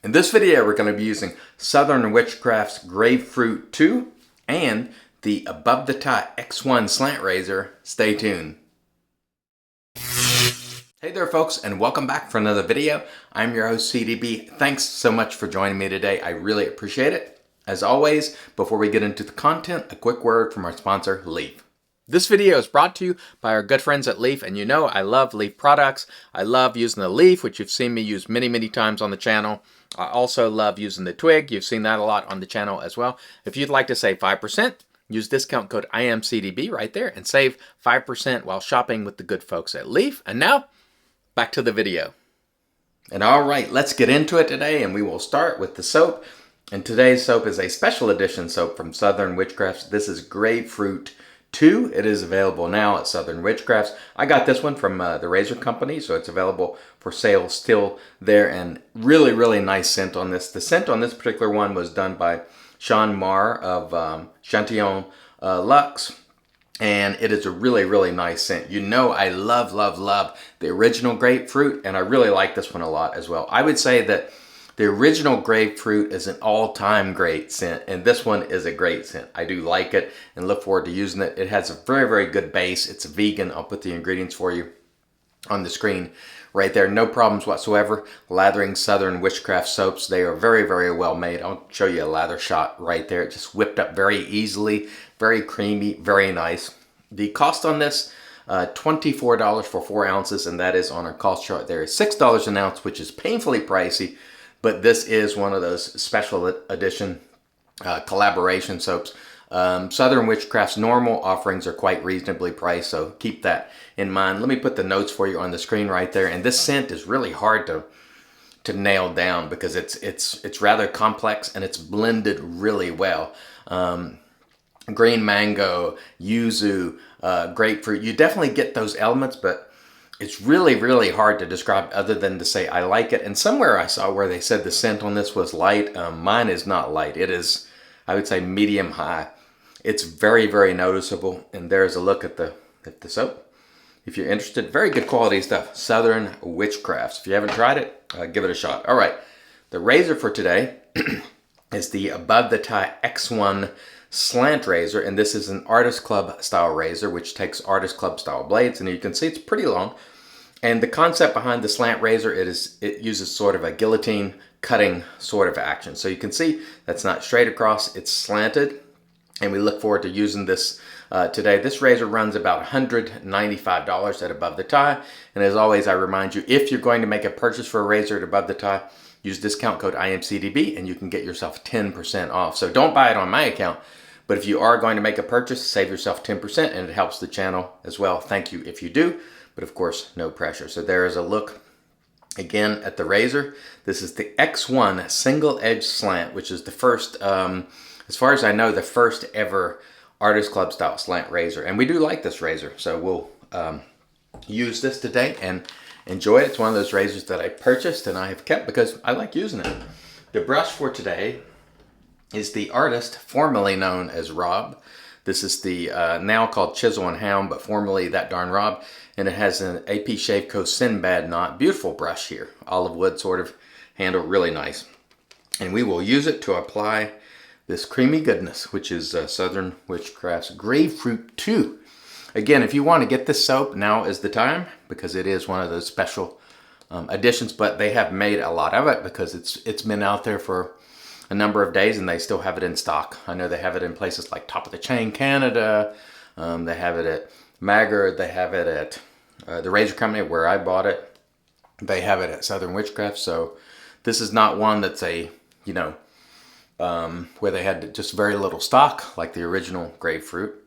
In this video, we're going to be using Southern Witchcraft's Gravefruit 2 and the Above the Tie X1 Slant Razor. Stay tuned. Hey there folks, and welcome back for another video. I'm your host CDB. Thanks so much for joining me today. I really appreciate it. As always, before we get into the content, a quick word from our sponsor, Leaf. This video is brought to you by our good friends at Leaf, and you know I love Leaf products. I love using the Leaf, which you've seen me use many times on the channel. I also love using the Twig. You've seen that a lot on the channel as well. If you'd like to save 5%, use discount code IAMCDB right there and save 5% while shopping with the good folks at Leaf. And now, back to the video. And all right, let's get into it today, and we will start with the soap. And today's soap is a special edition soap from Southern Witchcrafts. This is Gravefruit 2. It is available now at Southern Witchcrafts. I got this one from the Razor Company, so it's available for sale still there, and really nice scent on this. The scent on this particular one was done by Sean Marr of Chantillon Luxe, and it is a really nice scent. You know I love the original Grapefruit, and I really like this one a lot as well. I would say that the original Grapefruit is an all-time great scent, and this one is a great scent. I do like it and look forward to using it. It has a very good base. It's vegan. I'll put the ingredients for you on the screen right there. No problems whatsoever. Lathering Southern Witchcraft soaps. They are very well made. I'll show you a lather shot right there. It just whipped up very easily. Very creamy. Very nice. The cost on this, $24 for 4 ounces, and that is on our cost chart there. $6 an ounce, which is painfully pricey. But this is one of those special edition collaboration soaps. Southern Witchcraft's normal offerings are quite reasonably priced, so keep that in mind. Let me put the notes for you on the screen right there. And this scent is really hard to nail down because it's rather complex and it's blended really well. Green mango, yuzu, grapefruit. You definitely get those elements, but it's really hard to describe other than to say I like it. And somewhere I saw where they said the scent on this was light. Mine is not light. It is, I would say, medium high. It's very noticeable. And there's a look at the soap. If you're interested, very good quality stuff. Southern Witchcrafts. If you haven't tried it, give it a shot. All right, the razor for today is the Above the Tie X1 Slant Razor, and this is an Artist Club style razor, which takes Artist Club style blades, and you can see it's pretty long. And the concept behind the slant razor, it uses sort of a guillotine cutting sort of action. So you can see that's not straight across, it's slanted, and we look forward to using this today. This razor runs about $195 at Above the Tie, and as always I remind you, if you're going to make a purchase for a razor at Above the Tie, use discount code IAMCDB and you can get yourself 10% off. So don't buy it on my account, but if you are going to make a purchase, save yourself 10%, and it helps the channel as well. Thank you if you do, but of course, no pressure. So there is a look again at the razor. This is the X1 Single Edge Slant, which is the first, as far as I know, the first ever Artist Club style slant razor. And we do like this razor, so we'll use this today and enjoy it. It's one of those razors that I purchased and I have kept because I like using it. The brush for today is the Artist, formerly known as Rob. This is the now called Chisel and Hound, but formerly That Darn Rob. And it has an AP Shaveco Sinbad knot. Beautiful brush here. Olive wood sort of handle, really nice. And we will use it to apply this creamy goodness, which is Southern Witchcraft's Gravefruit 2. Again, if you want to get this soap, now is the time, because it is one of those special editions, but they have made a lot of it because it's been out there for a number of days and they still have it in stock. I know they have it in places like Top of the Chain Canada, they have it at Maggard, they have it at the Razor Company where I bought it, they have it at Southern Witchcraft. So this is not one that's a, you know, where they had just very little stock like the original Grapefruit.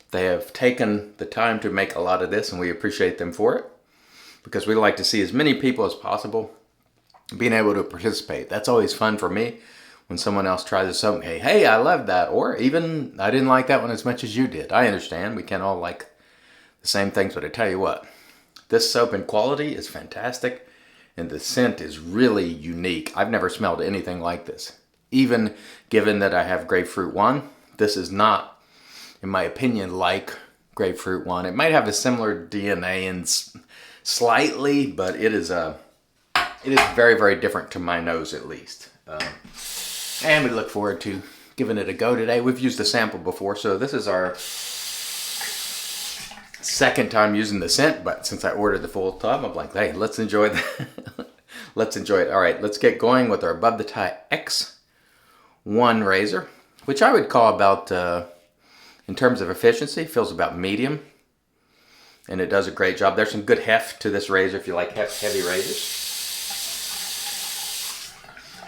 They have taken the time to make a lot of this, and we appreciate them for it because we like to see as many people as possible being able to participate. That's always fun for me when someone else tries a soap. Hey, I love that, or even I didn't like that one as much as you did. I understand. We can't all like the same things, but I tell you what, this soap in quality is fantastic, and the scent is really unique. I've never smelled anything like this. Even given that I have Grapefruit 1, this is not, in my opinion, like Grapefruit 1. It might have a similar DNA and slightly, but it is it is very, very different to my nose at least. And we look forward to giving it a go today. We've used the sample before, so this is our second time using the scent, but since I ordered the full tub, I'm like, hey, let's enjoy that. Let's enjoy it. All right, let's get going with our Above the Tie X1 razor, which I would call about, in terms of efficiency, feels about medium. And it does a great job. There's some good heft to this razor if you like heavy razors.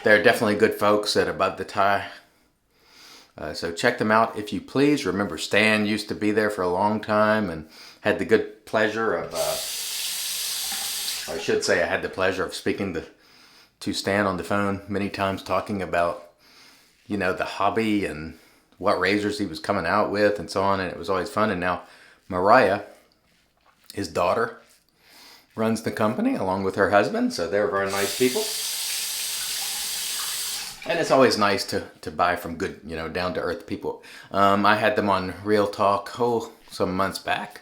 They're definitely good folks at Above the Tie. So check them out if you please. Remember, Stan used to be there for a long time and had the good pleasure of, I should say I had the pleasure of speaking to Stan on the phone many times, talking about, you know, the hobby and what razors he was coming out with and so on. And it was always fun. And now Mariah, his daughter, runs the company along with her husband. So they're very nice people. And it's always nice to buy from good, you know, down-to-earth people. I had them on Real Talk some months back.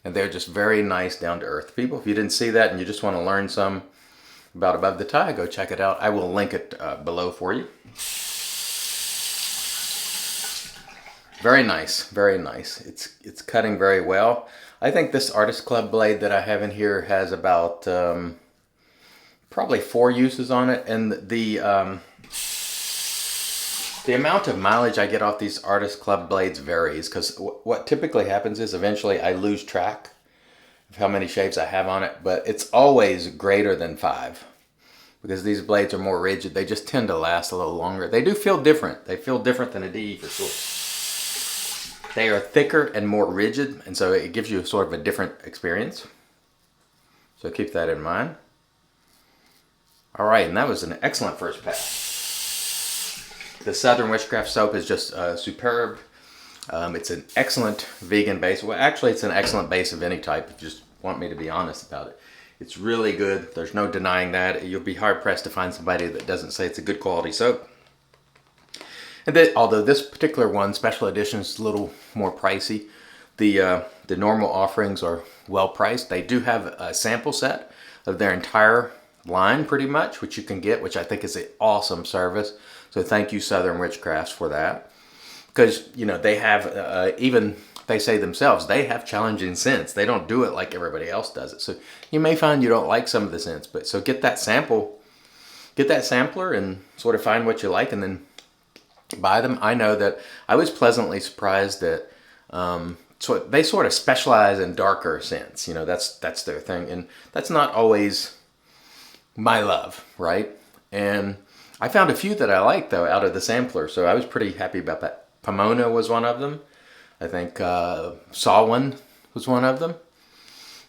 And they're just very nice, down-to-earth people. If you didn't see that and you just want to learn some about Above the Tie, go check it out. I will link it below for you. Very nice, very nice. It's cutting very well. I think this Artist Club blade that I have in here has about probably 4 uses on it. And the amount of mileage I get off these Artist Club blades varies, because what typically happens is eventually I lose track of how many shaves I have on it, but it's always greater than 5 because these blades are more rigid. They just tend to last a little longer. They do feel different. They feel different than a DE for sure. They are thicker and more rigid, and so it gives you sort of a different experience. So keep that in mind. All right, and that was an excellent first pass. The Southern Witchcraft soap is just superb. It's an excellent vegan base. Well, actually, it's an excellent base of any type, if you just want me to be honest about it. It's really good. There's no denying that. You'll be hard-pressed to find somebody that doesn't say it's a good quality soap. And although this particular one, special edition, is a little more pricey, the normal offerings are well priced. They do have a sample set of their entire line, pretty much, which you can get, which I think is an awesome service. So thank you, Southern Witchcrafts, for that. Because, you know, they have, even they say themselves, they have challenging scents. They don't do it like everybody else does it. So you may find you don't like some of the scents, but so get that sample, get that sampler and sort of find what you like and then buy them. I know that I was pleasantly surprised that so they sort of specialize in darker scents. You know, that's their thing. And that's not always my love, right? And I found a few that I liked, though, out of the sampler, so I was pretty happy about that. Pomona was one of them. I think Sawin was one of them.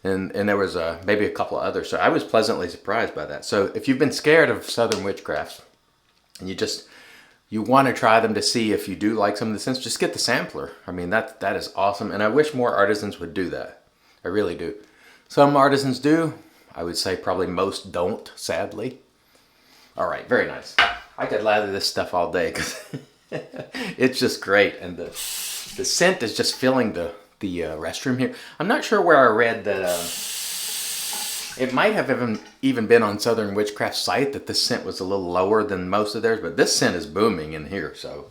And there was maybe a couple of others, so I was pleasantly surprised by that. So if you've been scared of Southern Witchcrafts, and you want to try them to see if you do like some of the scents, just get the sampler. I mean, that is awesome, and I wish more artisans would do that. I really do. Some artisans do. I would say probably most don't, sadly. All right, very nice. I could lather this stuff all day because it's just great. And the scent is just filling the restroom here. I'm not sure where I read that it might have even been on Southern Witchcraft's site that this scent was a little lower than most of theirs, but this scent is booming in here. So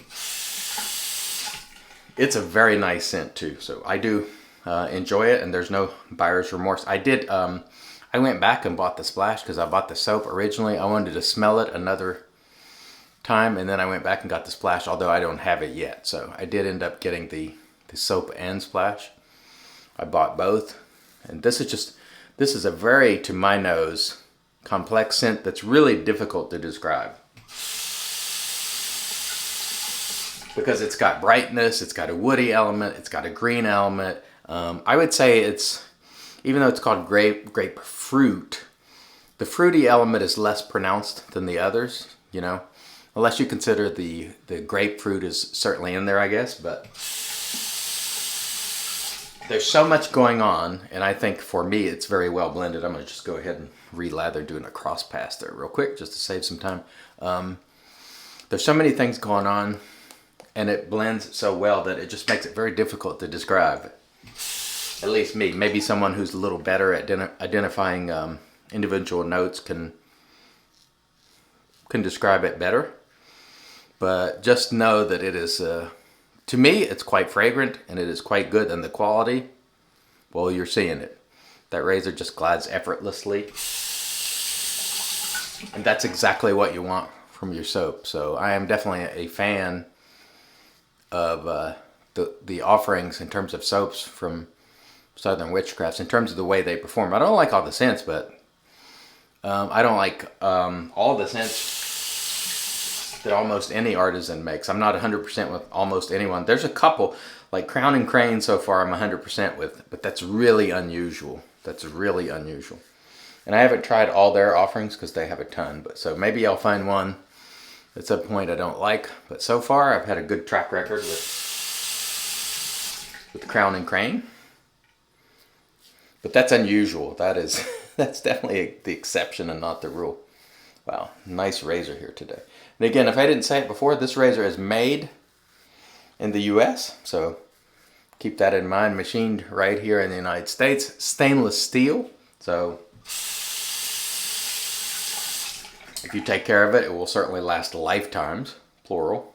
it's a very nice scent too. So I do enjoy it, and there's no buyer's remorse. I went back and bought the splash because I bought the soap originally. I wanted to smell it another time, and then I went back and got the splash, although I don't have it yet. So I did end up getting the soap and splash. I bought both, and this is a very, to my nose, complex scent that's really difficult to describe. Because it's got brightness, it's got a woody element, it's got a green element. I would say it's, even though it's called grapefruit, the fruity element is less pronounced than the others, you know, unless you consider the grapefruit is certainly in there, I guess, but there's so much going on, and I think for me it's very well blended. I'm going to just go ahead and re-lather doing a cross pass there real quick just to save some time. There's so many things going on, and it blends so well that it just makes it very difficult to describe. At least me. Maybe someone who's a little better at identifying individual notes can can describe it better. But just know that it is, to me, it's quite fragrant and it is quite good. And the quality, well, you're seeing it. That razor just glides effortlessly. And that's exactly what you want from your soap. So I am definitely a fan of the offerings in terms of soaps from Southern Witchcrafts, in terms of the way they perform. I don't like all the scents, but I don't like all the scents that almost any artisan makes. I'm not 100% with almost anyone. There's a couple, like Crown and Crane so far I'm 100% with, but that's really unusual. That's really unusual. And I haven't tried all their offerings because they have a ton, but so maybe I'll find one at some point I don't like. But so far I've had a good track record with Crown and Crane. But that's unusual. That's definitely the exception and not the rule. Wow, nice razor here today. And again, if I didn't say it before, this razor is made in the US, so keep that in mind. Machined right here in the United States. Stainless steel, so if you take care of it, it will certainly last lifetimes, plural.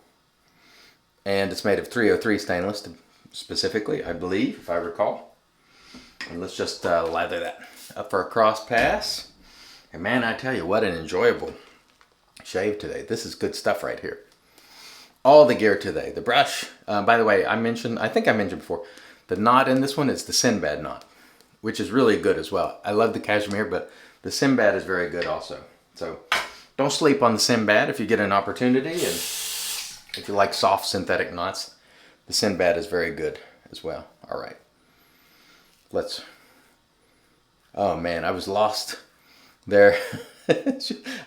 And it's made of 303 stainless specifically, I believe, if I recall. And let's just lather that up for a cross pass. And man, I tell you, what an enjoyable shave today. This is good stuff right here. All the gear today. The brush, by the way, I think I mentioned before, the knot in this one is the Sinbad knot, which is really good as well. I love the cashmere, but the Sinbad is very good also. So don't sleep on the Sinbad if you get an opportunity, and if you like soft synthetic knots, the Sinbad is very good as well. All right. Oh man, I was lost there. I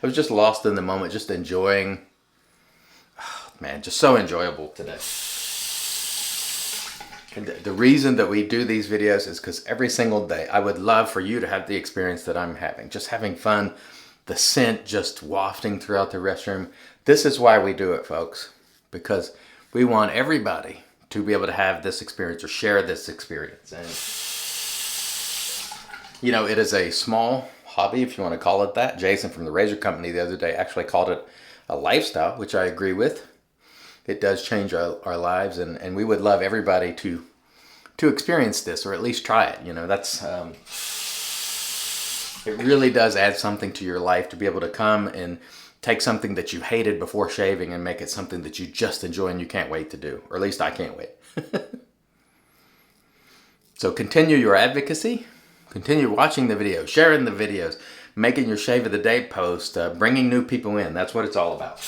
was just lost in the moment, just enjoying. Oh, man, just so enjoyable today. And the reason that we do these videos is because every single day I would love for you to have the experience that I'm having. Just having fun, the scent just wafting throughout the restroom. This is why we do it, folks, because we want everybody to be able to have this experience or share this experience. And you know, it is a small hobby, if you want to call it that. Jason from the Razor Company the other day actually called it a lifestyle, which I agree with. It does change our lives, and we would love everybody to experience this, or at least try it. You know, that's it really does add something to your life to be able to come and take something that you hated before shaving and make it something that you just enjoy and you can't wait to do, or at least I can't wait. So continue your advocacy. Continue watching the videos, sharing the videos, making your shave of the day post, bringing new people in. That's what it's all about.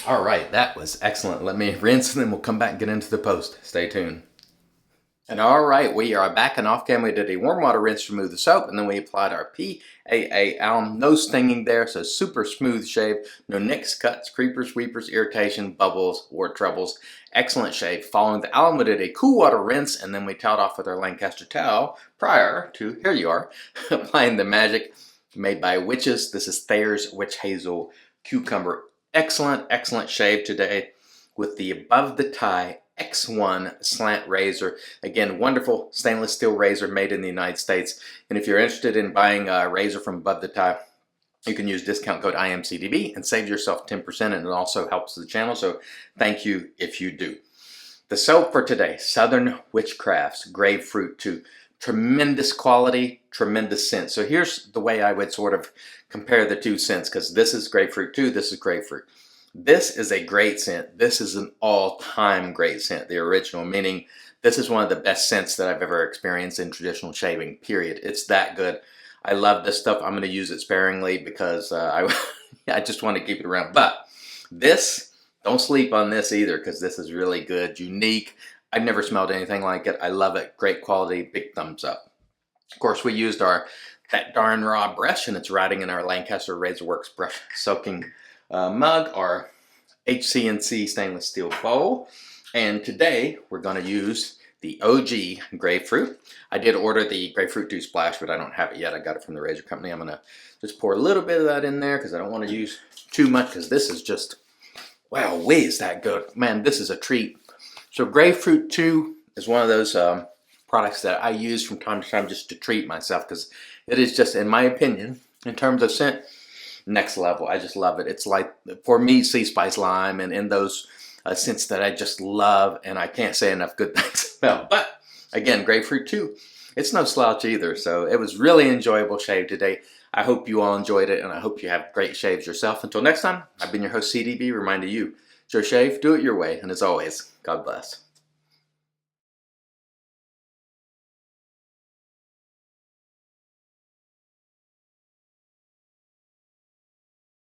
All right, that was excellent. Let me rinse and then we'll come back and get into the post. Stay tuned. And all right, we are back and off cam. We did a warm water rinse to remove the soap, and then we applied our PAA alum. No stinging there, so super smooth shave. No nicks, cuts, creepers, weepers, irritation, bubbles, or troubles. Excellent shave. Following the alum, we did a cool water rinse, and then we toweled off with our Lancaster towel prior to, here you are, applying the magic made by Witches. This is Thayer's Witch Hazel Cucumber. Excellent, excellent shave today with the Above the Tie X1 Slant razor. Again, wonderful stainless steel razor made in the United States. And if you're interested in buying a razor from Above the Tie, you can use discount code IAMCDB and save yourself 10%, and it also helps the channel, so thank you if you do. The soap for today, Southern Witchcrafts Gravefruit 2. Tremendous quality, tremendous scent. So here's the way I would sort of compare the two scents, because this is Grapefruit 2, this is Grapefruit. This is a great scent. This is an all-time great scent, the original, meaning this is one of the best scents that I've ever experienced in traditional shaving, period. It's that good. I love this stuff. I'm going to use it sparingly because I just want to keep it around. But this, don't sleep on this either, because this is really good, unique. I've never smelled anything like it. I love it. Great quality. Big thumbs up. Of course, we used that darn raw brush, and it's riding in our Lancaster Razorworks brush soaking mug, our HCNC stainless steel bowl. And today we're going to use the OG Grapefruit. I did order the Grapefruit 2 Splash, but I don't have it yet. I got it from the Razor Company. I'm going to just pour a little bit of that in there because I don't want to use too much, because this is just, wow, is that good. Man, this is a treat. So Grapefruit 2 is one of those products that I use from time to time just to treat myself, because it is just, in my opinion, In terms of scent, next level. I just love it. It's like, for me, sea spice lime and those scents that I just love, and I can't say enough good things about. But again, grapefruit too. It's no slouch either. So it was really enjoyable shave today. I hope you all enjoyed it, and I hope you have great shaves yourself. Until next time, I've been your host CDB, reminding you, it's your shave, do it your way, and as always, God bless.